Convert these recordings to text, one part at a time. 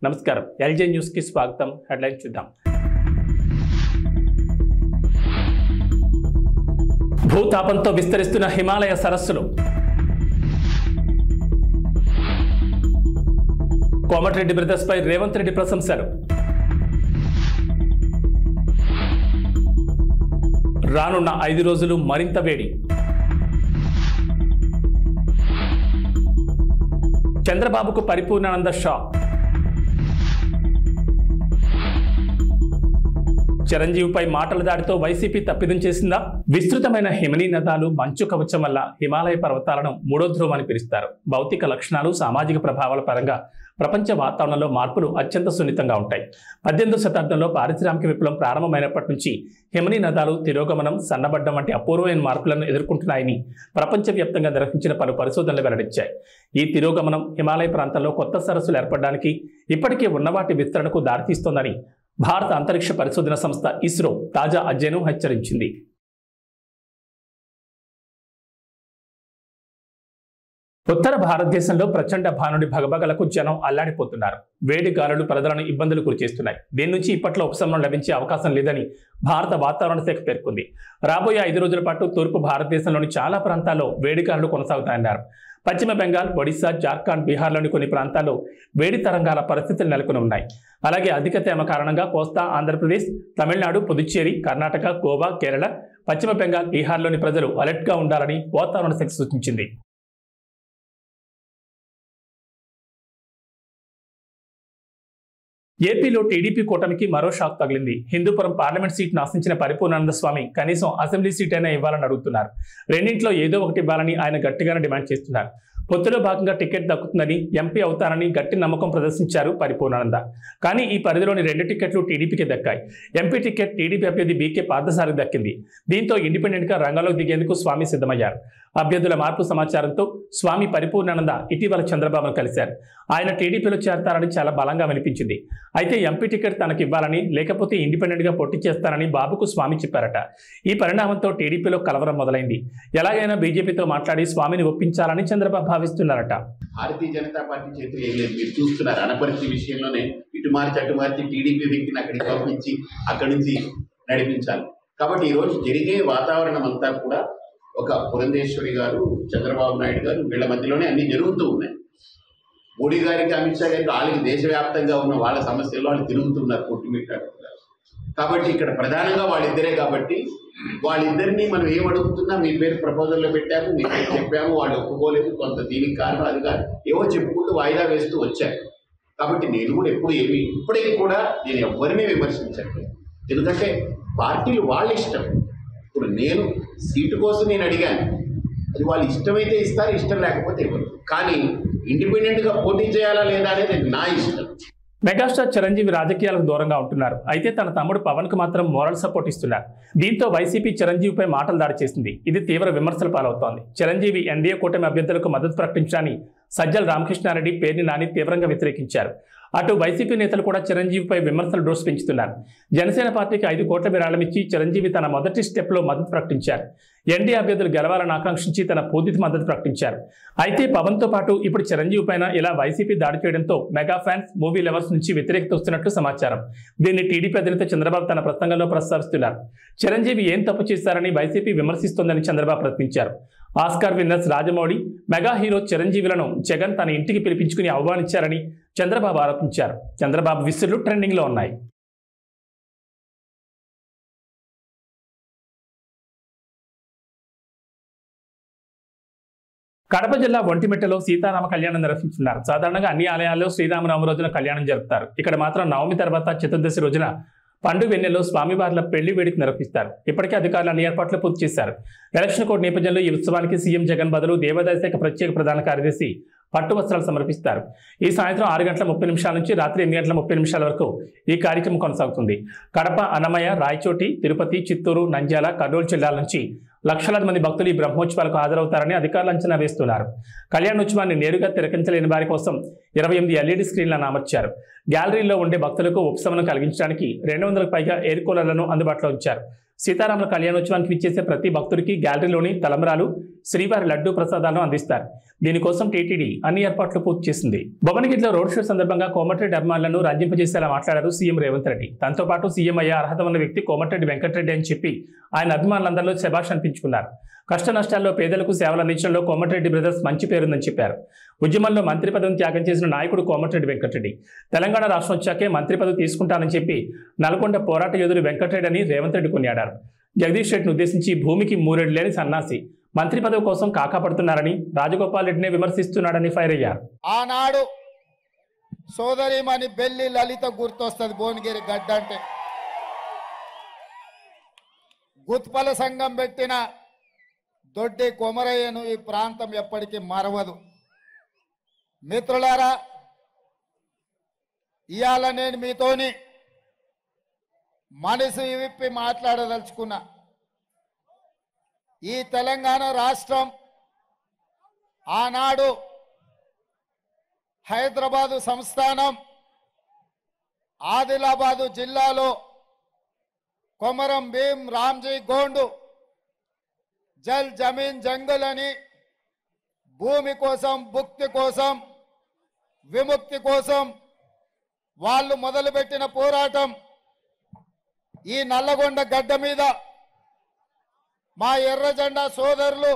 నమస్కారం LJ news కి స్వాగతం. హెడ్లైన్ చూద్దాం. భూతాపంతో విస్తరిస్తున్న హిమాలయ సరస్సులు. కోమటిరెడ్డి బ్రదర్స్ పై రేవంత్ రెడ్డి ప్రశంసలు. రానున్న 5 రోజులు మరింత వేడి. చంద్రబాబుకు పరిపూర్ణానంద షాక్. చిరంజీవిపై మాటల దాడితో వైసీపీ తప్పిదం చేసిందా? విస్తృతమైన హిమనీ నదాలు మంచు కవచం వల్ల హిమాలయ పర్వతాలను మూడో ధ్రువం అని పిలుస్తారు. భౌతిక లక్షణాలు, సామాజిక ప్రభావాల పరంగా ప్రపంచ వాతావరణంలో మార్పులు అత్యంత సున్నితంగా ఉంటాయి. 18వ శతాబ్దంలో పారిశ్రామిక విప్లవం ప్రారంభమైనప్పటి నుంచి హిమనీ నదాలు తిరోగమనం, సన్నబడ్డం వంటి అపూర్వమైన మార్పులను ఎదుర్కొంటున్నాయని ప్రపంచవ్యాప్తంగా నిర్వహించిన పలు పరిశోధనలు వెల్లడించాయి. ఈ తిరోగమనం హిమాలయ ప్రాంతాల్లో కొత్త సరస్సులు ఏర్పడడానికి, ఇప్పటికే ఉన్నవాటి విస్తరణకు దారితీస్తోందని భారత అంతరిక్ష పరిశోధన సంస్థ ఇస్రో తాజా అధ్యయనం హెచ్చరించింది. ఉత్తర భారతదేశంలో ప్రచండ భానుడి భగభగలకు జనం అల్లాడిపోతున్నారు. వేడి గాలులు ప్రజలను ఇబ్బందులు గురిచేస్తున్నాయి. దీని నుంచి ఇప్పట్లో ఉపశమనం లభించే అవకాశం లేదని భారత వాతావరణ శాఖ పేర్కొంది. రాబోయే 5 రోజుల పాటు తూర్పు భారతదేశంలోని చాలా ప్రాంతాల్లో వేడి గాలులు కొనసాగుతాయన్నారు. పశ్చిమ బెంగాల్, ఒడిశా, జార్ఖండ్, బీహార్లోని కొన్ని ప్రాంతాల్లో వేడి తరంగాల పరిస్థితులు నెలకొని ఉన్నాయి. అలాగే అధిక తేమ కారణంగా కోస్తా ఆంధ్రప్రదేశ్, తమిళనాడు, పుదుచ్చేరి, కర్ణాటక, గోవా, కేరళ, పశ్చిమ బెంగాల్, బీహార్లోని ప్రజలు అలర్ట్గా ఉండాలని వాతావరణ శాఖ సూచించింది. ఏపీలో టీడీపీ కూటమికి మరో షాక్ తగిలింది. హిందూపురం పార్లమెంట్ సీట్ను ఆశించిన పరిపూర్ణానంద స్వామి కనీసం అసెంబ్లీ సీట్ అయినా ఇవ్వాలని అడుగుతున్నారు. రెండింటిలో ఏదో ఒకటి ఇవ్వాలని ఆయన గట్టిగానే డిమాండ్ చేస్తున్నారు. పొత్తులో భాగంగా టికెట్ దక్కుతుందని, ఎంపీ అవుతానని గట్టి నమ్మకం ప్రదర్శించారు పరిపూర్ణానంద. కానీ ఈ పరిధిలోని 2 టికెట్లు టీడీపీకి దక్కాయి. ఎంపీ టికెట్ టీడీపీ అభ్యర్థి బీకే పార్థసారథికి దక్కింది. దీంతో ఇండిపెండెంట్గా రంగంలోకి దిగేందుకు స్వామి సిద్ధమయ్యారు. అభ్యర్థుల మార్పు సమాచారంతో స్వామి పరిపూర్ణానంద ఇటీవల చంద్రబాబును కలిశారు. ఆయన టీడీపీలో చేరతారని చాలా బలంగా వినిపించింది. అయితే ఎంపీ టికెట్ తనకు ఇవ్వాలని, లేకపోతే ఇండిపెండెంట్గా పోటీ చేస్తారని బాబుకు స్వామి చెప్పారట. ఈ పరిణామంతో టీడీపీలో కలవరం మొదలైంది. ఎలాగైనా బీజేపీతో మాట్లాడి స్వామిని ఒప్పించాలని చంద్రబాబు భావిస్తున్నారట. భారతీయ జనతా పార్టీ చేతులు ఏం లేదు. మీరు చూస్తున్నారు, అనపర్తి విషయంలోనే ఇటు మార్చి అటు మార్చి టీడీపీ వ్యక్తిని అక్కడికి పంపించి అక్కడి నుంచి నడిపించాలి. కాబట్టి ఈరోజు జరిగే వాతావరణం అంతా కూడా ఒక పురంధేశ్వరి గారు, చంద్రబాబు నాయుడు గారు, వీళ్ళ మధ్యలోనే అన్ని జరుగుతూ ఉన్నాయి. మోడీ గారికి, అమిత్ షా గారికి వాళ్ళకి దేశవ్యాప్తంగా ఉన్న వాళ్ళ సమస్యల్లో వాళ్ళు తిరుగుతున్నారు, కొట్టుమిట్టాడుతున్నారు. కాబట్టి ఇక్కడ ప్రధానంగా వాళ్ళిద్దరే. కాబట్టి వాళ్ళిద్దరినీ మనం ఏమడుగుతున్నా, మీ పేరు ప్రపోజల్లో పెట్టాము, మీ పేరు చెప్పాము, వాళ్ళు ఒప్పుకోలేదు, కొంత దీనికి కారణం అది కాదు, ఏవో చెప్పుకుంటూ వాయిదా వేస్తూ వచ్చారు. కాబట్టి నేను కూడా ఇప్పటికీ కూడా నేను ఎవరినీ విమర్శించట్లేదు. ఎందుకంటే పార్టీలు వాళ్ళ ఇష్టం. ఇప్పుడు నేను సీటు కోసం నేను అడిగాను, అది వాళ్ళు ఇష్టమైతే ఇస్తారు, ఇష్టం లేకపోతే ఇవ్వరు. కానీ ఇండిపెండెంట్గా పోటీ చేయాలా లేదా అనేది నా ఇష్టం. మెగాస్టార్ చిరంజీవి రాజకీయాలకు దూరంగా ఉంటున్నారు. అయితే తన తమ్ముడు పవన్ కు మాత్రం మోరల్ సపోర్ట్ ఇస్తున్నారు. దీంతో వైసీపీ చిరంజీవిపై మాటలు దాడి చేసింది. ఇది తీవ్ర విమర్శల పాలవుతోంది. చిరంజీవి ఎన్డీఏ కూటమి అభ్యర్థులకు మద్దతు ప్రకటించడాన్ని సజ్జల రామకృష్ణారెడ్డి, పేర్ని నాని తీవ్రంగా వ్యతిరేకించారు. అటు వైసీపీ నేతలు కూడా చిరంజీవిపై విమర్శలు డోస్ పెంచుతున్నారు. జనసేన పార్టీకి 5 కోట్ల విరాళం ఇచ్చి చిరంజీవి తన మొదటి స్టెప్లో మద్దతు ప్రకటించారు. ఎన్డీఏ అభ్యర్థులు గెలవాలని ఆకాంక్షించి తన పూర్తి మద్దతు ప్రకటించారు. అయితే పవన్తో పాటు ఇప్పుడు చిరంజీవి పైన ఇలా వైసీపీ దాడి చేయడంతో మెగా ఫ్యాన్స్, మూవీ లవర్స్ నుంచి వ్యతిరేకత వస్తున్నట్లు సమాచారం. దీన్ని టీడీపీ అధినేత చంద్రబాబు తన ప్రసంగంలో ప్రస్తావిస్తున్నారు. చిరంజీవి ఏం తప్పు చేశారని వైసీపీ విమర్శిస్తోందని చంద్రబాబు ప్రశ్నించారు. Oscar winners Rajamouli, mega hero చిరంజీవులను జగన్ తన ఇంటికి పిలిపించుకుని ఆహ్వానించారని చంద్రబాబు ఆరోపించారు. చంద్రబాబు విసురులు ట్రెండింగ్లో ఉన్నాయి. కడప జిల్లా ఒంటిమిట్టలో సీతారామ కళ్యాణం నిర్వహించున్నారు. సాధారణంగా అన్ని ఆలయాల్లో శ్రీరామనవమి రోజున కళ్యాణం జరుపుతారు. ఇక్కడ మాత్రం నవమి తర్వాత చతుర్దశి రోజున పండు వెన్నెల్లో స్వామివార్ల పెళ్లి వేడుక నిర్వహిస్తారు. ఇప్పటికే అధికారులు అన్ని ఏర్పాట్లు పూర్తి చేశారు. ఎలక్షన్ కోడ్ నేపథ్యంలో ఈ ఉత్సవానికి సీఎం జగన్ బదులు దేవాదాయ శాఖ ప్రత్యేక ప్రధాన కార్యదర్శి పట్టు వస్త్రాలు సమర్పిస్తారు. ఈ సాయంత్రం 6:30 నుంచి రాత్రి 8:30 వరకు ఈ కార్యక్రమం కొనసాగుతుంది. కడప, అన్నమయ్య, రాయచోటి, తిరుపతి, చిత్తూరు, నంద్యాల, కర్నూలు జిల్లాల నుంచి లక్షలాది మంది భక్తులు ఈ బ్రహ్మోత్సవాలకు హాజరవుతారని అధికారులు అంచనా వేస్తున్నారు. కళ్యాణోత్సవాన్ని నేరుగా తిలకించలేని వారి కోసం 28 LED స్క్రీన్లను అమర్చారు. గ్యాలరీలో ఉండే భక్తులకు ఉపశమనం కలిగించడానికి 200కు పైగా ఎయిర్ కూలర్లను అందుబాటులో ఉంచారు. సీతారాముల కళ్యాణోత్సవానికి విచ్చేసే ప్రతి భక్తుడికి గ్యాలరీలోని తలంబ్రాలు, శ్రీవారి లడ్డూ ప్రసాదాలను అందిస్తారు. దీనికోసం టీటీడీ అన్ని ఏర్పాట్లు పూర్తి చేసింది. భువనగిరిలో రోడ్ షో సందర్భంగా కోమటిరెడ్డి అభిమానులను రంజింపజేసేలా మాట్లాడారు సీఎం రేవంత్ రెడ్డి. దాంతో పాటు సీఎం అయ్యే అర్హత ఉన్న వ్యక్తి కోమటిరెడ్డి వెంకటరెడ్డి అని చెప్పి ఆయన అభిమానులందరిలో శభాష్ అనిపించుకున్నారు. కష్ట నష్టాల్లో పేదలకు సేవలు అందించడంలో కోమటిరెడ్డి బ్రదర్స్ మంచి పేరుందని చెప్పారు. ఉద్యమంలో మంత్రి పదవిని త్యాగం చేసిన నాయకుడు కోమటిరెడ్డి వెంకటరెడ్డి. తెలంగాణ రాష్ట్రం వచ్చాకే మంత్రి పదవి తీసుకుంటానని చెప్పి నల్గొండ పోరాట యోధుడు వెంకటరెడ్డి అని రేవంత్ రెడ్డి కొనియాడారు. జగదీష్ రెడ్డిని ఉద్దేశించి భూమికి మూరెడు లేని సన్నాసి మంత్రి పదవి కోసం కాకాపడుతున్నారని, రాజగోపాల్ రెడ్డినే విమర్శిస్తున్నాడని ఫైర్ అయ్యారు. ఆనాడు సోదరిమణి బెల్లి లలిత గుర్తొస్తుంది. భువనగిరి గడ్డ అంటే గుత్పల సంఘం పెట్టిన దొడ్డి కొమరయ్యను ఈ ప్రాంతం ఎప్పటికీ మరవదు. మిత్రులారా, ఇవాళ నేను మీతోని మనసు విప్పి మాట్లాడదలుచుకున్నా. ఈ తెలంగాణ రాష్ట్రం ఆనాడు హైదరాబాదు సంస్థానం ఆదిలాబాదు జిల్లాలో కొమరం భీం రామ్జీ గోండు జల్ జమీన్ జంగల్ అని భూమి కోసం, భుక్తి కోసం, విముక్తి కోసం వాళ్ళు మొదలుపెట్టిన పోరాటం ఈ నల్లగొండ గడ్డ మీద మా ఎర్ర జెండా సోదరులు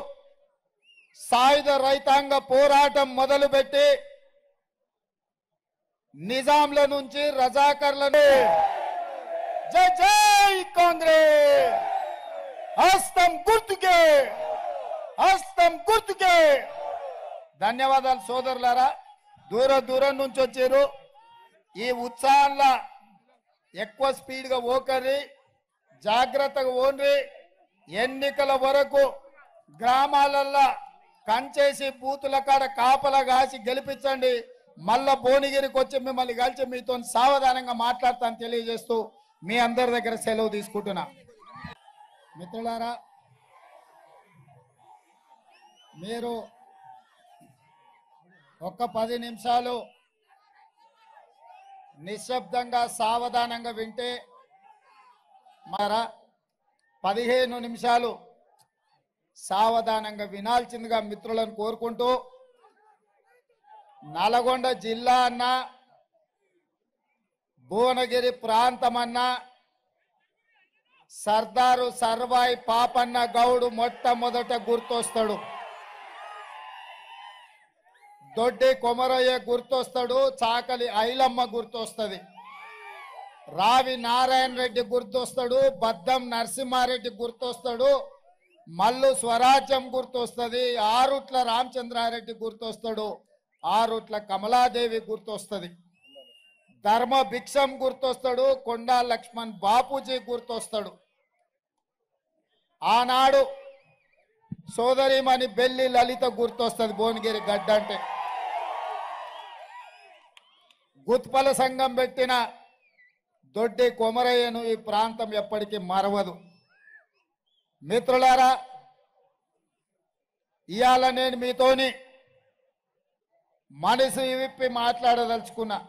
సాయుధ రైతాంగ పోరాటం మొదలుపెట్టి నిజాంల నుంచి రజాకర్లను జై జై కాంగ్రెస్, హస్తం గుర్తుకే, హస్తం గుర్తుకే. ధన్యవాదాలు సోదరులారా. దూరం నుంచి వచ్చారు. ఈ ఉత్సాహంలో ఎక్కువ స్పీడ్గా ఓకర్రి, జాగ్రత్తగా ఓన్రి. ఎన్నికల వరకు గ్రామాలల్లో కంచేసి బూతుల కాడ కాపలా కాసి గెలిపించండి. మళ్ళా భువనగిరికి వచ్చి మిమ్మల్ని కలిసి మీతో సావధానంగా మాట్లాడతాను తెలియజేస్తూ మీ అందరి దగ్గర సెలవు తీసుకుంటున్నా. మిత్రులారా, మీరు ఒక్క 10 నిమిషాలు నిశ్శబ్దంగా సావధానంగా వింటే, మరా 15 నిమిషాలు సావధానంగా వినాల్సిందిగా మిత్రులను కోరుకుంటూ, నల్గొండ జిల్లా అన్నా, భువనగిరి ప్రాంతం అన్నా, సర్దారు సర్వాయి పాపన్న గౌడు మొట్టమొదట గుర్తొస్తాడు. దొడ్డి కొమరయ్య గుర్తొస్తాడు. చాకలి ఐలమ్మ గుర్తొస్తుంది. రావి నారాయణ రెడ్డి గుర్తొస్తాడు. బద్దం నరసింహారెడ్డి గుర్తొస్తాడు. మల్లు స్వరాజ్యం గుర్తొస్తుంది. ఆరుట్ల రామచంద్రారెడ్డి గుర్తొస్తాడు. ఆరుట్ల కమలాదేవి గుర్తొస్తుంది. ధర్మ భిక్షం గుర్తొస్తాడు. కొండా లక్ష్మణ్ బాపూజీ గుర్తొస్తాడు. ఆనాడు సోదరిమణి బెల్లి లలిత గుర్తొస్తుంది. భువనగిరి గడ్డ అంటే గుత్పల సంఘం పెట్టిన దొడ్డి కొమరయ్యను ఈ ప్రాంతం ఎప్పటికీ మరవదు. మిత్రులారా, ఇవాళ నేను మీతోని మనసు విప్పి మాట్లాడదలుచుకున్నా.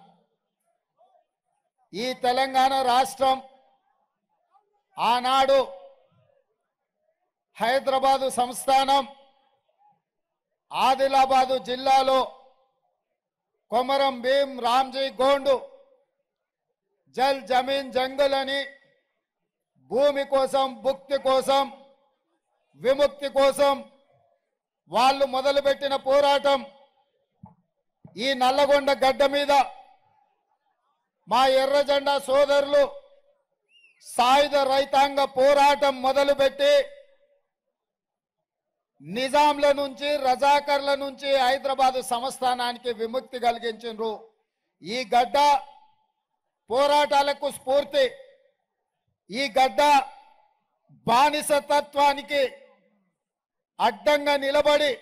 ఈ తెలంగాణ రాష్ట్రం ఆనాడు హైదరాబాదు సంస్థానం ఆదిలాబాదు జిల్లాలో కొమరం భీం రామ్జీ గోండు జల్ జమీన్ జంగల్ అని భూమి కోసం, భుక్తి కోసం, విముక్తి కోసం వాళ్ళు మొదలుపెట్టిన పోరాటం ఈ నల్లగొండ గడ్డ మీద మా ఎర్ర జెండా సోదరులు సాయుధ రైతాంగ పోరాటం మొదలుపెట్టి నిజాంల నుంచి, రజాకర్ల నుంచి హైదరాబాదు సంస్థానానికి విముక్తి కలిగించారు. ఈ గడ్డ పోరాటాలకు స్ఫూర్తి. ఈ గడ్డ బానిసతత్వానికి అడ్డంగా నిలబడి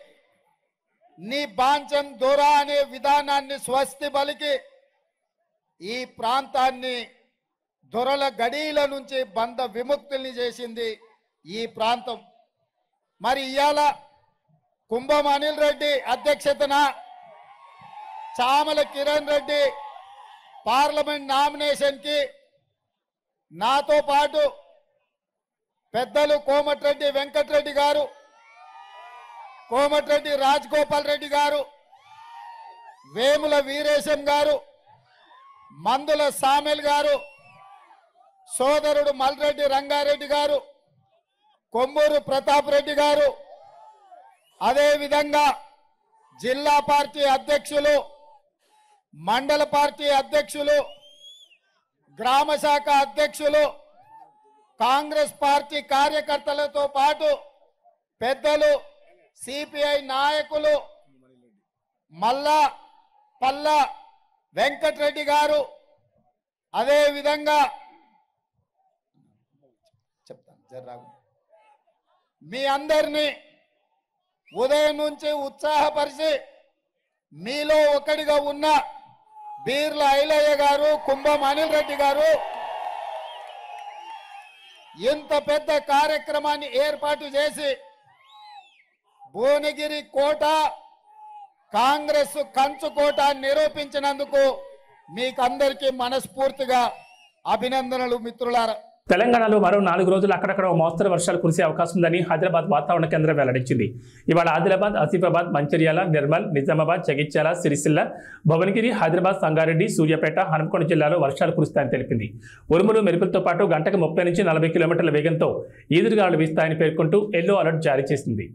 నీ బాంచం దొరా అనే విధానాన్ని స్వస్తి పలికి ఈ ప్రాంతాన్ని దొరల గడీల నుంచి బంధ విముక్తుల్ని చేసింది ఈ ప్రాంతం. మరి ఇవాళ కుంభం అనిల్ రెడ్డి అధ్యక్షతన చామల కిరణ్ రెడ్డి పార్లమెంట్ నామినేషన్ కి నాతో పాటు పెద్దలు కోమటిరెడ్డి వెంకటరెడ్డి గారు, కోమటిరెడ్డి రాజగోపాల్ రెడ్డి గారు, వేముల వీరేశం గారు, మందుల సామెల్ గారు, సోదరుడు మల్రెడ్డి రంగారెడ్డి గారు, కొమ్మూరు ప్రతాప్ రెడ్డి గారు, అదేవిధంగా జిల్లా పార్టీ అధ్యక్షులు, మండల పార్టీ అధ్యక్షులు, గ్రామ శాఖ అధ్యక్షులు, కాంగ్రెస్ పార్టీ కార్యకర్తలతో పాటు పెద్దలు, సిపిఐ నాయకులు, మల్లా పల్లా వెంకటరెడ్డి గారు, అదేవిధంగా చెప్తాను జర్రాగు, మీ అందరినీ ఉదయం నుంచి ఉత్సాహపరిచి మీలో ఒకటిగా ఉన్న బీర్ల ఐలయ్య గారు, కుంభం అనిల్ రెడ్డి గారు ఇంత పెద్ద కార్యక్రమాన్ని ఏర్పాటు చేసి భువనగిరి కోట కాంగ్రెస్ కంచు కోట నిరూపించినందుకు మీకందరికీ మనస్ఫూర్తిగా అభినందనలు మిత్రులారా. తెలంగాణలో మరో 4 రోజులు అక్కడక్కడ మోస్తరు వర్షాలు కురిసే అవకాశం ఉందని హైదరాబాద్ వాతావరణ కేంద్రం వెల్లడించింది. ఇవాళ ఆదిలాబాద్, ఆసిఫాబాద్, మంచిర్యాల, నిర్మల్, నిజామాబాద్, జగిత్యాల, సిరిసిల్ల, భువనగిరి, హైదరాబాద్, సంగారెడ్డి, సూర్యాపేట, హనుమకొండ జిల్లాలో వర్షాలు కురుస్తాయని తెలిపింది. ఉరుములు, మెరుపులతో పాటు గంటకు 30 నుంచి 40 కిలోమీటర్ల వేగంతో ఈదురుగాలులు వీస్తాయని పేర్కొంటూ ఎల్లో అలర్ట్ జారీ చేసింది.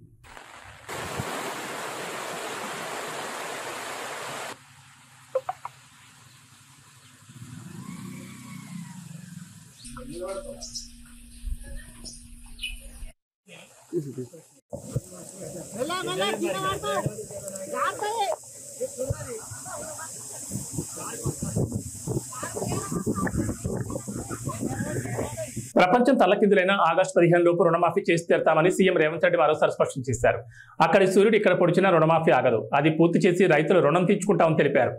ప్రపంచం తల్లకిందులైన ఆగస్టు 15 లోపు రుణమాఫీ చేసి తీరుతామని సీఎం రేవంత్ రెడ్డి మరోసారి స్పష్టం చేశారు. అక్కడి సూర్యుడు ఇక్కడ పొడిచినా రుణమాఫీ ఆగదు, అది పూర్తి చేసి రైతులు రుణం తీర్చుకుంటామని తెలిపారు.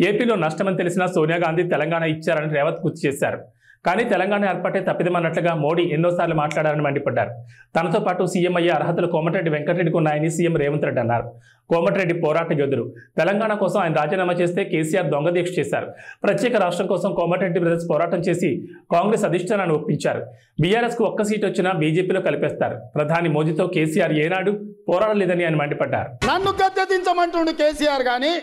ఏపీలో నష్టమని తెలిసినా సోనియా గాంధీ తెలంగాణ ఇచ్చారని రేవంత్ గుర్తు చేశారు. కానీ తెలంగాణ ఏర్పాటే తప్పిదమన్నట్లుగా మోడీ ఎన్నోసార్లు మాట్లాడారని మండిపడ్డారు. తనతో పాటు సీఎం అయ్యే అర్హతలు కోమటిరెడ్డి వెంకటరెడ్డికి ఉన్నాయని సీఎం రేవంత్ రెడ్డి అన్నారు. కోమటిరెడ్డి పోరాట యోధుడు. తెలంగాణ కోసం ఆయన రాజీనామా చేస్తే కేసీఆర్ దొంగ దీక్ష చేశారు. ప్రత్యేక రాష్ట్రం కోసం కోమటిరెడ్డి బ్రదర్స్ పోరాటం చేసి కాంగ్రెస్ అధిష్టానాన్ని ఒప్పించారు. బీఆర్ఎస్కు ఒక్క సీటు వచ్చినా బీజేపీలో కలిపేస్తారు. ప్రధాని మోదీతో కేసీఆర్ ఏనాడు పోరాడలేదని ఆయన మండిపడ్డారు. నన్ను గద్దె దించమంటుండు కేసీఆర్ గాని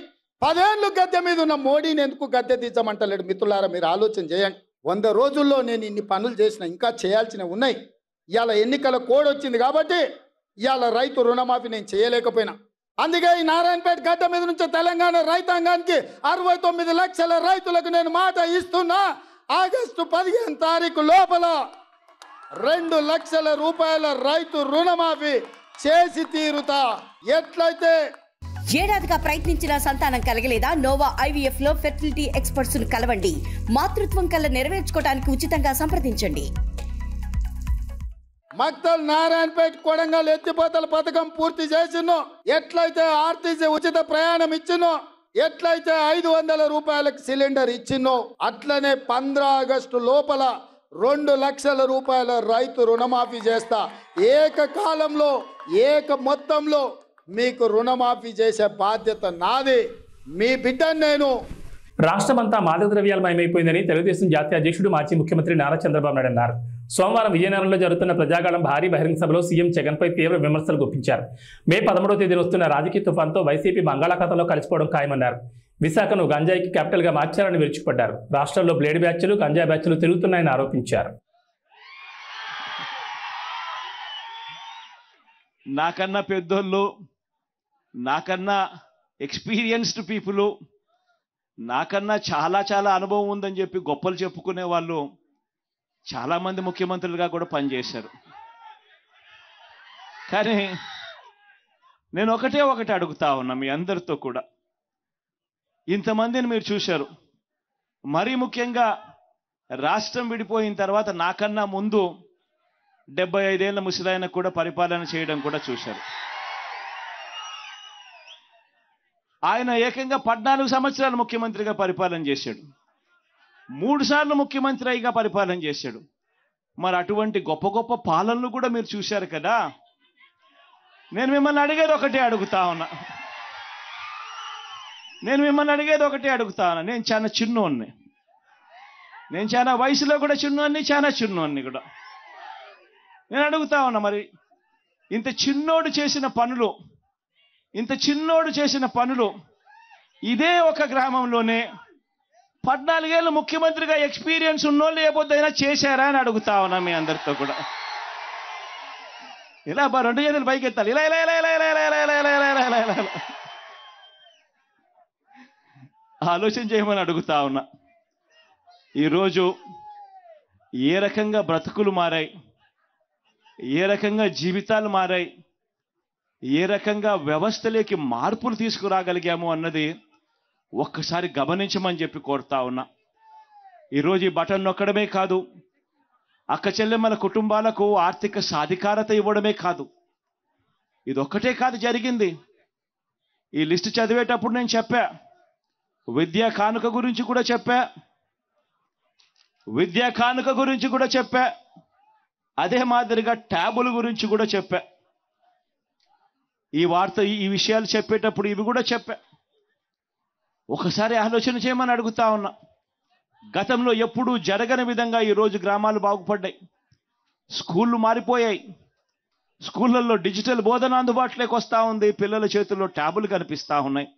10 ఏళ్ళు గద్దె మీద ఉన్న మోడీని ఎందుకు గద్దె దించమంటలేడు? మిత్రులారా, మీరు ఆలోచన చేయండి. 100 రోజుల్లో నేను ఇన్ని పనులు చేసిన, ఇంకా చేయాల్సినవి ఉన్నాయి. ఇవాళ ఎన్నికల కోడ్ వచ్చింది కాబట్టి ఇవాళ రైతు రుణమాఫీ నేను చేయలేకపోయినా. అందుకే ఈ నారాయణపేట గడ్డ మీద నుంచి తెలంగాణ రైతాంగానికి 69 లక్షల రైతులకు నేను మాట ఇస్తున్నా. ఆగస్టు 15 తారీఖు లోపల 2 లక్షల రూపాయల రైతు రుణమాఫీ చేసి తీరుతా. ఎట్లయితే ఏడాదిగా ప్రయత్నించిన సంతానం కలగలేదా? నోవా ఐవీఎఫ్ లో ఫెర్టిలిటీ ఎక్స్పర్ట్స్ ను కలవండి. మాతృత్వం కల నెరవేర్చుకోవడానికి ఉచితంగా సంప్రదించండి. మక్తల్, నారాయణపేట, కొడంగల్ ఎత్తిపోతల పథకం పూర్తి చేసినో, ఎట్లయితే ఆర్టీసీ ఉచిత ప్రయాణం ఇచ్చినో, ఎట్లయితే 500 రూపాయలకు సిలిండర్ ఇచ్చినో, అట్లనే 15 ఆగస్టు లోపల 2 లక్షల రూపాయల రైతు రుణమాఫీ చేస్తా. ఏకకాలంలో మొత్తంలో మీకు రుణమాఫీ చేసే బాధ్యత నాది. మీ బిడ్డను నేను. రాష్ట్రమంతా మాదక ద్రవ్యాలమయమైపోయిందని తెలుగుదేశం జాతీయ అధ్యక్షుడు, మాజీ ముఖ్యమంత్రి నారా చంద్రబాబు నాయుడు అన్నారు. సోమవారం విజయనగరంలో జరుగుతున్న ప్రజాగాళం భారీ బహిరంగ సభలో సీఎం జగన్పై తీవ్ర విమర్శలు గుప్పించారు. మే 13వ తేదీన వస్తున్న రాజకీయ తుఫాన్తో వైసీపీ బంగాళాఖాతంలో కలిసిపోవడం ఖాయమన్నారు. విశాఖను గంజాయికి క్యాపిటల్గా మార్చారని విరుచుకుపడ్డారు. రాష్ట్రంలో బ్లేడ్ బ్యాచ్లు, గంజాయి బ్యాచ్లు తిరుగుతున్నాయని ఆరోపించారు. నాకన్నా పెద్దోళ్ళు, నాకన్నా ఎక్స్పీరియన్స్డ్ పీపుల్, నాకన్నా చాలా చాలా అనుభవం ఉందని చెప్పి గొప్పలు చెప్పుకునే వాళ్ళు చాలామంది ముఖ్యమంత్రులుగా కూడా పనిచేశారు. కానీ నేను ఒకటే అడుగుతా ఉన్నా మీ అందరితో కూడా. ఇంతమందిని మీరు చూశారు. మరీ ముఖ్యంగా రాష్ట్రం విడిపోయిన తర్వాత నాకన్నా ముందు 75 ఏళ్ల ముసలాయన కూడా పరిపాలన చేయడం కూడా చూశారు. ఆయన ఏకంగా 14 సంవత్సరాలు ముఖ్యమంత్రిగా పరిపాలన చేశాడు. 3 సార్లు ముఖ్యమంత్రిగా పరిపాలన చేశాడు. మరి అటువంటి గొప్ప గొప్ప పాలనలు కూడా మీరు చూశారు కదా. నేను మిమ్మల్ని అడిగేది ఒకటే అడుగుతా ఉన్నా. నేను చాలా చిన్నోన్ని, నేను చాలా వయసులో కూడా చిన్నోన్ని, చాలా చిన్నోన్ని కూడా. నేను అడుగుతా ఉన్నా, మరి ఇంత చిన్నోడు చేసిన పనులు ఇదే ఒక గ్రామంలోనే 14 ఏళ్ళు ముఖ్యమంత్రిగా ఎక్స్పీరియన్స్ ఉన్నోళ్ళు ఏ పొద్దుైనా చేశారా అని అడుగుతా ఉన్నా మీ అందరితో కూడా. ఇలా 2 చేతులు పైకి ఎత్తాలి, ఇలా ఇలా ఇలా ఇలా ఇలా ఇలా ఇలా ఇలా ఇలా ఇలా ఇలా ఇలా ఇలా ఆలోచన చేయమని అడుగుతా ఉన్నా. ఈరోజు ఏ రకంగా బ్రతుకులు మారాయి, ఏ రకంగా జీవితాలు మారాయి, ఏ రకంగా వ్యవస్థలోకి మార్పులు తీసుకురాగలిగాము అన్నది ఒక్కసారి గమనించమని చెప్పి కోరుతా ఉన్నా. ఈరోజు ఈ బటన్ నొక్కడమే కాదు, అక్క చెల్లెమ్మల కుటుంబాలకు ఆర్థిక సాధికారత ఇవ్వడమే కాదు, ఇదొక్కటే కాదు జరిగింది. ఈ లిస్టు చదివేటప్పుడు నేను చెప్పా, విద్యా కానుక గురించి కూడా చెప్పా, అదే మాదిరిగా ట్యాబుల గురించి కూడా చెప్పా. ఈ విషయాలు చెప్పేటప్పుడు ఇవి కూడా చెప్పా. ఒకసారి ఆలోచన చేయమని అడుగుతా ఉన్నా. గతంలో ఎప్పుడూ జరగని విధంగా ఈరోజు గ్రామాలు బాగుపడ్డాయి. స్కూళ్ళు మారిపోయాయి, స్కూళ్ళల్లో డిజిటల్ బోధన అందుబాటులోకి వస్తూ ఉంది, పిల్లల చేతుల్లో ట్యాబులు కనిపిస్తూ ఉన్నాయి,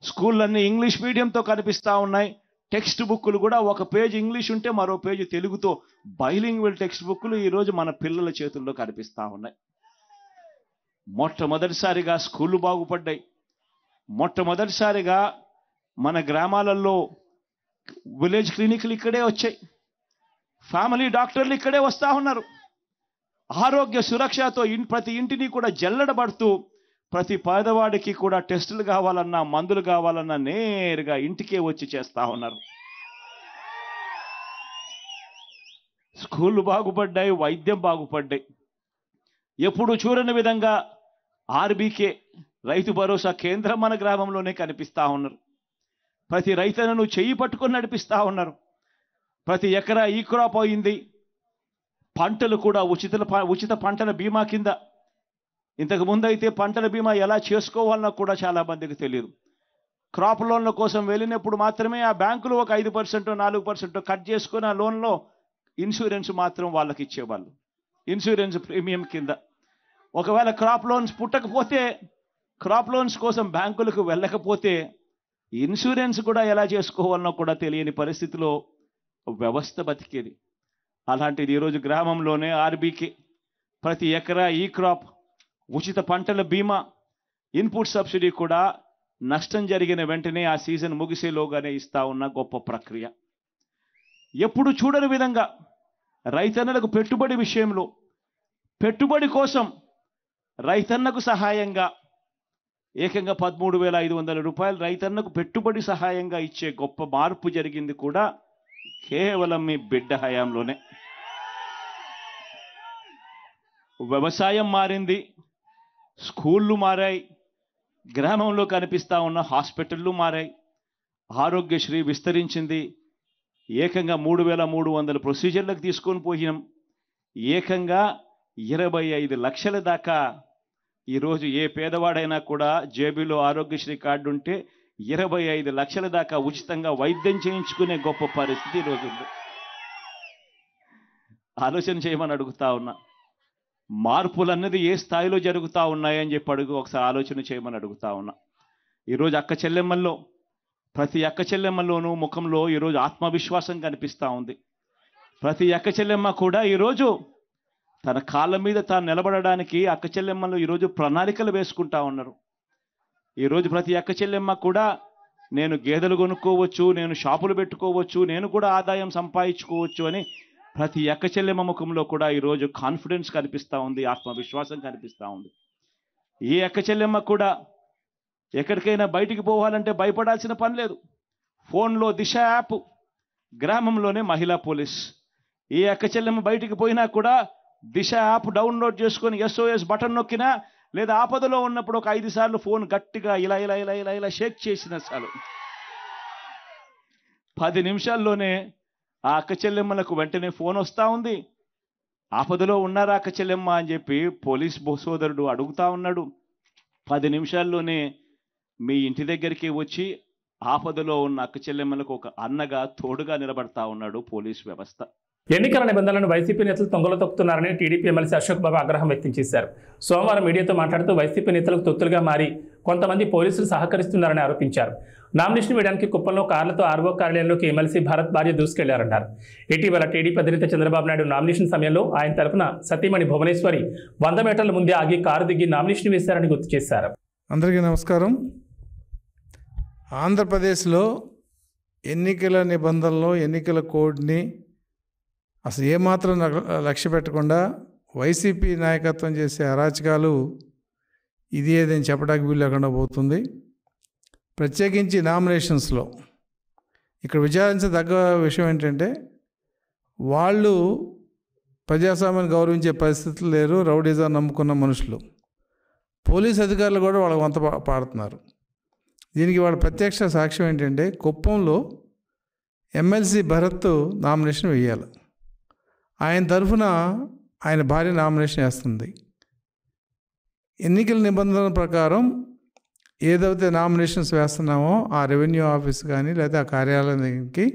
స్కూళ్ళన్నీ ఇంగ్లీష్ మీడియంతో కనిపిస్తూ ఉన్నాయి. టెక్స్ట్ బుక్కులు కూడా ఒక పేజ్ ఇంగ్లీష్ ఉంటే మరో పేజ్ తెలుగుతో బైలింగ్వల్ టెక్స్ట్ బుక్కులు ఈరోజు మన పిల్లల చేతుల్లో కనిపిస్తూ ఉన్నాయి. మొట్టమొదటిసారిగా స్కూళ్ళు బాగుపడ్డాయి. మొట్టమొదటిసారిగా మన గ్రామాలలో విలేజ్ క్లినిక్లు ఇక్కడే వచ్చాయి, ఫ్యామిలీ డాక్టర్లు ఇక్కడే వస్తూ ఉన్నారు. ఆరోగ్య సురక్షతో ప్రతి ఇంటిని కూడా జల్లెడబడుతూ ప్రతి పేదవాడికి కూడా టెస్టులు కావాలన్నా మందులు కావాలన్నా నేరుగా ఇంటికే వచ్చి చేస్తూ ఉన్నారు. స్కూళ్ళు బాగుపడ్డాయి, వైద్యం బాగుపడ్డాయి. ఎప్పుడు చూడని విధంగా ఆర్బీకే రైతు భరోసా కేంద్రం మన గ్రామంలోనే కనిపిస్తూ ఉన్నారు. ప్రతి రైతన్నను చెయ్యి పట్టుకొని నడిపిస్తూ ఉన్నారు. ప్రతి ఎకరా ఈ క్రాప్ అయింది. పంటలు కూడా ఉచిత పంటల బీమా కింద. ఇంతకు ముందు అయితే పంటల బీమా ఎలా చేసుకోవాలన్నా కూడా చాలా మందికి తెలియదు. క్రాప్ లోన్ల కోసం వెళ్ళినప్పుడు మాత్రమే ఆ బ్యాంకులు ఒక 5% 4% కట్ చేసుకుని ఆ లోన్లో ఇన్సూరెన్స్ మాత్రం వాళ్ళకి ఇచ్చేవాళ్ళు, ఇన్సూరెన్స్ ప్రీమియం కింద. ఒకవేళ క్రాప్ లోన్స్ పుట్టకపోతే, క్రాప్ లోన్స్ కోసం బ్యాంకులకు వెళ్ళకపోతే ఇన్సూరెన్స్ కూడా ఎలా చేసుకోవాలన్నా కూడా తెలియని పరిస్థితిలో వ్యవస్థ బతికేది. అలాంటిది ఈరోజు గ్రామంలోనే ఆర్బీకే ప్రతి ఎకరా ఈ క్రాప్, ఉచిత పంటల బీమా, ఇన్పుట్ సబ్సిడీ కూడా నష్టం జరిగిన వెంటనే ఆ సీజన్ ముగిసేలోగానే ఇస్తా ఉన్న గొప్ప ప్రక్రియ. ఎప్పుడు చూడని విధంగా రైతన్నలకు పెట్టుబడి విషయంలో, పెట్టుబడి కోసం రైతన్నకు సహాయంగా ఏకంగా 13,500 రూపాయలు రైతన్నకు పెట్టుబడి సహాయంగా ఇచ్చే గొప్ప మార్పు జరిగింది కూడా కేవలం మీ బిడ్డ హయాంలోనే. వ్యవసాయం మారింది, స్కూళ్ళు మారాయి, గ్రామంలో కనిపిస్తూ ఉన్న హాస్పిటళ్ళు మారాయి, ఆరోగ్యశ్రీ విస్తరించింది. ఏకంగా 3,300 ప్రొసీజర్లకు తీసుకొని పోయినాం. ఏకంగా 25 లక్షల దాకా ఈరోజు ఏ పేదవాడైనా కూడా జేబీలో ఆరోగ్యశ్రీ కార్డు ఉంటే 25 లక్షల దాకా ఉచితంగా వైద్యం చేయించుకునే గొప్ప పరిస్థితి ఈరోజు ఉంది. ఆలోచన చేయమని అడుగుతా ఉన్నా. మార్పులు అన్నది ఏ స్థాయిలో జరుగుతూ ఉన్నాయని చెప్పి ఒకసారి ఆలోచన చేయమని అడుగుతా ఉన్నా. ఈరోజు అక్క చెల్లెమ్మల్లో, ప్రతి అక్క చెల్లెమ్మల్లోనూ ముఖంలో ఈరోజు ఆత్మవిశ్వాసం కనిపిస్తూ ఉంది. ప్రతి అక్క చెల్లెమ్మ కూడా ఈరోజు తన కాళ్ళ మీద తాను నిలబడడానికి అక్క చెల్లెమ్మలు ఈరోజు ప్రణాళికలు వేసుకుంటా ఉన్నారు. ఈరోజు ప్రతి అక్క చెల్లెమ్మ కూడా నేను గేదెలు కొనుక్కోవచ్చు, నేను షాపులు పెట్టుకోవచ్చు, నేను కూడా ఆదాయం సంపాదించుకోవచ్చు అని ప్రతి అక్క చెల్లెమ్మ ముఖంలో కూడా ఈరోజు కాన్ఫిడెన్స్ కనిపిస్తూ ఉంది, ఆత్మవిశ్వాసం కనిపిస్తూ ఉంది. ఏ అక్క చెల్లెమ్మ కూడా ఎక్కడికైనా బయటికి పోవాలంటే భయపడాల్సిన పని లేదు. ఫోన్లో దిశ యాప్, గ్రామంలోనే మహిళా పోలీస్. ఏ అక్క చెల్లెమ్మ బయటికి పోయినా కూడా దిశ యాప్ డౌన్లోడ్ చేసుకొని SOS బటన్ నొక్కినా, లేదా ఆపదలో ఉన్నప్పుడు ఒక 5 సార్లు ఫోన్ గట్టిగా ఇలా ఇలా ఇలా ఇలా ఇలా షేక్ చేసిన చాలు 10 నిమిషాల్లోనే ఆ అక్క చెల్లెమ్మలకు వెంటనే ఫోన్ వస్తూ ఉంది. ఆపదలో ఉన్నారా అక్క చెల్లెమ్మ అని చెప్పి పోలీస్ సోదరుడు అడుగుతా ఉన్నాడు. 10 నిమిషాల్లోనే మీ ఇంటి దగ్గరికి వచ్చి ఆపదలో ఉన్న అక్క చెల్లెమ్మలకు ఒక అన్నగా తోడుగా నిలబడతా ఉన్నాడు పోలీస్ వ్యవస్థ. ఎన్నికల నిబంధనలను వైసీపీ నేతలు తొంగలో తొక్కుతున్నారని టీడీపీ ఎమ్మెల్సీ అశోక్ బాబు ఆగ్రహం వ్యక్తం చేశారు. సోమవారం మీడియాతో మాట్లాడుతూ వైసీపీ నేతలకు తొత్తులుగా మారి కొంతమంది పోలీసులు సహకరిస్తున్నారని ఆరోపించారు. నామినేషన్ వేయడానికి కుప్పంలో కార్లతో ఆర్వో కార్యాలయంలోకి ఎమ్మెల్సీ భరత్ భార్య దూసుకెళ్లారన్నారు. ఇటీవల టీడీపీ అధినేత చంద్రబాబు నాయుడు నామినేషన్ సమయంలో ఆయన తరపున సతీమణి భువనేశ్వరి 100 మీటర్ల ముందే ఆగి కారు దిగి నామినేషన్ వేశారని గుర్తు చేశారు. అందరికీ నమస్కారం. ఆంధ్రప్రదేశ్లో ఎన్నికల నిబంధనలు, ఎన్నికల కోడ్ని అసలు ఏమాత్రం లక్ష్య పెట్టకుండా వైసీపీ నాయకత్వం చేసే అరాచకాలు ఇది ఏదని చెప్పడానికి వీలు లేకుండా పోతుంది. ప్రత్యేకించి నామినేషన్స్లో ఇక్కడ విచారించదగ్గ విషయం ఏంటంటే, వాళ్ళు ప్రజాస్వామ్యాన్ని గౌరవించే పరిస్థితులు లేరు. రౌడీజం నమ్ముకున్న మనుషులు, పోలీస్ అధికారులు కూడా వాళ్ళకి వంత పాడుతున్నారు. దీనికి వాళ్ళ ప్రత్యక్ష సాక్ష్యం ఏంటంటే, కుప్పంలో ఎమ్మెల్సీ భరత్ నామినేషన్ వేయాలి. ఆయన తరఫున ఆయన భార్య నామినేషన్ వేస్తుంది. ఎన్నికల నిబంధనల ప్రకారం ఏదైతే నామినేషన్స్ వేస్తున్నామో ఆ రెవెన్యూ ఆఫీస్ కానీ లేదా ఆ కార్యాలయానికి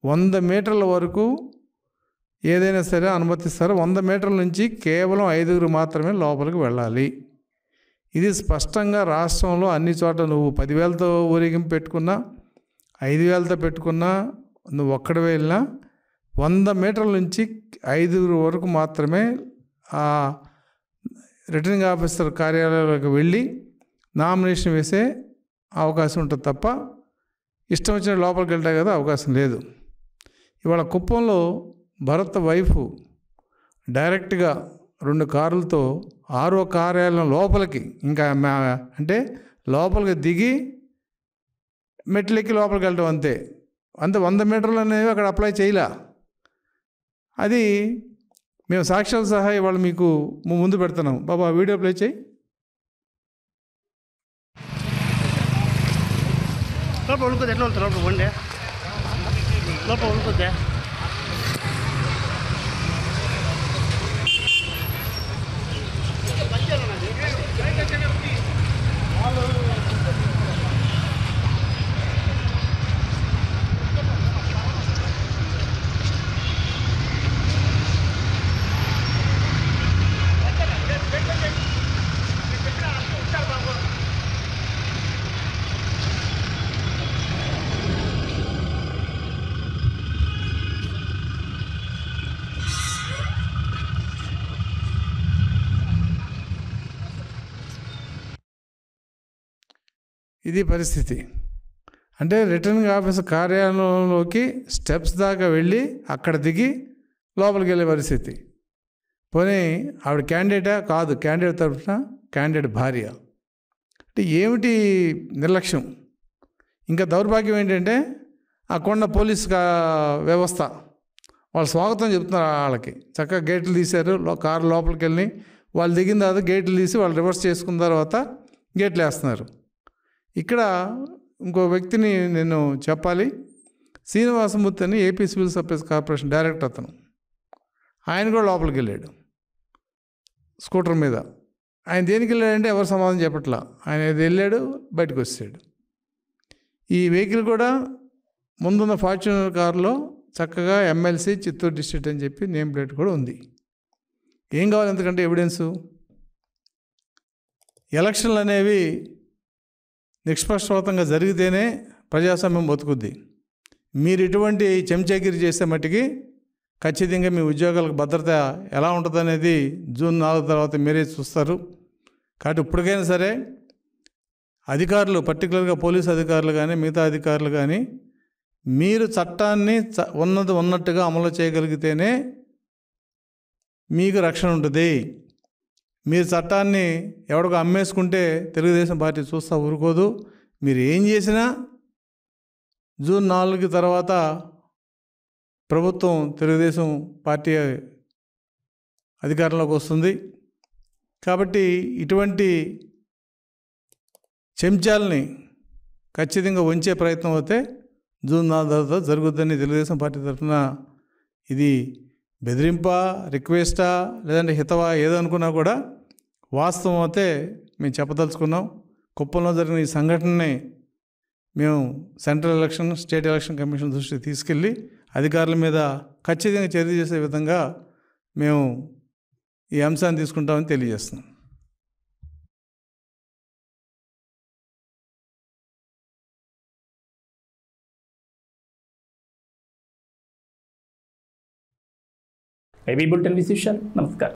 100 మీటర్ల వరకు ఏదైనా సరే అనుమతిస్తారు. 100 మీటర్ల నుంచి కేవలం 5 మాత్రమే లోపలికి వెళ్ళాలి. ఇది స్పష్టంగా రాష్ట్రంలో అన్ని చోట్ల నువ్వు 10,000తో ఊరేగింపు పెట్టుకున్నా, 5,000తో పెట్టుకున్నా, నువ్వు ఒక్కడే వెళ్ళినా 100 మీటర్ల నుంచి 5 వరకు మాత్రమే ఆ రిటర్నింగ్ ఆఫీసర్ కార్యాలయంలోకి వెళ్ళి నామినేషన్ వేసే అవకాశం ఉంటుంది తప్ప ఇష్టం వచ్చిన లోపలికి వెళ్తాయి కదా అవకాశం లేదు. ఇవాళ కుప్పంలో భరత్ వైఫ్ డైరెక్ట్గా 2 కార్లతో ఆర్ఓ కార్యాలయం లోపలికి, ఇంకా అంటే లోపలికి దిగి మెట్లెక్కి లోపలికి వెళ్ళటం అంతే. 100 మీటర్లు అనేవి అక్కడ అప్లై చేయలే. అది మేము సాక్ష్యాలు సహా ఇవాళ మీకు ముందు పెడుతున్నాం. బాబా వీడియో ప్లే చేయి. లోపల ఉడుకుద్ది, ఎట్లా వెళ్తారు లోపల వండే లోపల ఉడుకుద్ది. ఇది పరిస్థితి. అంటే రిటర్నింగ్ ఆఫీసర్ కార్యాలయంలోకి స్టెప్స్ దాకా వెళ్ళి అక్కడ దిగి లోపలికి వెళ్ళే పరిస్థితి. పోనీ ఆవిడ క్యాండిడేటా? కాదు, క్యాండిడేట్ తరఫున క్యాండిడేట్ భార్య. అంటే ఏమిటి నిర్లక్ష్యం. ఇంకా దౌర్భాగ్యం ఏంటంటే, అక్కడ పోలీస్ వ్యవస్థ వాళ్ళు స్వాగతం చెప్తున్నారు. వాళ్ళకి చక్కగా గేట్లు తీశారు. కారు లోపలికి వెళ్ళి వాళ్ళు దిగిన తర్వాత గేట్లు తీసి వాళ్ళు రివర్స్ చేసుకున్న తర్వాత గేట్లు వేస్తున్నారు. ఇక్కడ ఇంకో వ్యక్తిని నేను చెప్పాలి. శ్రీనివాసమూర్తి అని AP civil supplies corporation director అతను. ఆయన కూడా లోపలికి వెళ్ళాడు స్కూటర్ మీద. ఆయన దేనికి వెళ్ళాడంటే ఎవరు సమాధానం చెప్పట్లా. ఆయన వెళ్ళాడు, బయటకు వచ్చాడు. ఈ వెహికల్ కూడా ముందున్న ఫార్చ్యూనర్ కారులో చక్కగా ఎమ్మెల్సీ చిత్తూరు డిస్ట్రిక్ట్ అని చెప్పి నేమ్ ప్లేట్ కూడా ఉంది. ఏం కావాలి ఎందుకంటే ఎవిడెన్సు? ఎలక్షన్లు అనేవి నిష్పక్షపాతంగా జరిగితేనే ప్రజాస్వామ్యం బతుకుద్ది. మీరు ఇటువంటి చెంచాగిరి చేసే మట్టికి ఖచ్చితంగా మీ ఉద్యోగాలకు భద్రత ఎలా ఉంటుందనేది జూన్ 4 తర్వాత మీరే చూస్తారు. కాబట్టి ఇప్పటికైనా సరే అధికారులు, పర్టికులర్గా పోలీసు అధికారులు కానీ మిగతా అధికారులు కానీ, మీరు చట్టాన్ని ఉన్నది ఉన్నట్టుగా అమలు చేయగలిగితేనే మీకు రక్షణ ఉంటుంది. మీరు చట్టాన్ని ఎవడికో అమ్మేసుకుంటే తెలుగుదేశం పార్టీ చూస్తూ ఊరుకోదు. మీరు ఏం చేసినా జూన్ 4 తర్వాత ప్రభుత్వం, తెలుగుదేశం పార్టీ అధికారంలోకి వస్తుంది. కాబట్టి ఇటువంటి చెంచాలని ఖచ్చితంగా ఉంచే ప్రయత్నం అయితే జూన్ 4 తర్వాత జరుగుద్దని తెలుగుదేశం పార్టీ తరఫున ఇది బెదిరింపా, రిక్వెస్టా, లేదంటే హితవా ఏదనుకున్నా కూడా వాస్తవం అయితే మేము చెప్పదలుచుకున్నాం. కుప్పంలో జరిగిన ఈ సంఘటనని మేము central election, state election commission దృష్టికి తీసుకెళ్ళి అధికారుల మీద ఖచ్చితంగా చర్య చేసే విధంగా మేము ఈ అంశాన్ని తీసుకుంటామని తెలియజేస్తున్నాం. ఏబీ బులెటిన్ విశేషాలు. నమస్కారం.